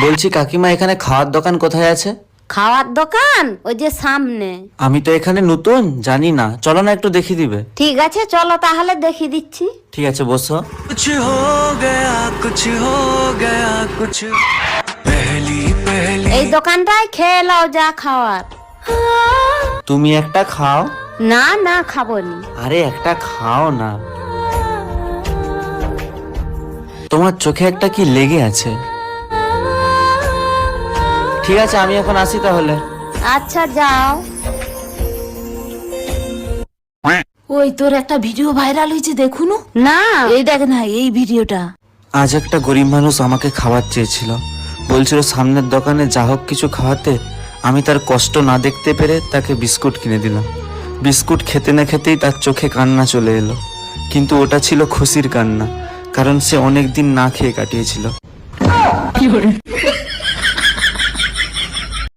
বলছি কাকিমা, এখানে খাওয়ার দোকান কোথায় আছে? খাওয়ার দোকান ওই যে সামনে। আমি তো এখানে নতুন, জানি না, চলো না একটু দেখিয়ে দিবে। ঠিক আছে চলো তাহলে দেখিয়ে দিচ্ছি। ঠিক আছে, বসো। कुछ हो गया कुछ हो गया कुछ पहली पहली এই দোকানটায় খেয়ে নাও যা খাওয়ার। তুমি একটা খাও। না না খাবো নি। আরে একটা খাও না। তোমার চোখে একটা কি লেগে আছে। ঠিক আছে, আমি এখন আসি তাহলে। আচ্ছা যাও। ওই তোর একটা ভিডিও ভাইরাল হয়েছে দেখুন না এই দেখ না এই ভিডিওটা। আজ একটা গরিব মানুষ আমাকে খাবার চেয়েছিল, বলছিল সামনের দোকানে যা হোক কিছু খাওয়াতে। আমি তার কষ্ট না দেখতে পেরে তাকে বিস্কুট কিনে দিলাম। বিস্কুট খেতে না খেতেই তার চোখে কান্না চলে এলো, কিন্তু ওটা ছিল খুশির কান্না, কারণ সে অনেক দিন না খেয়ে কাটিয়েছিল।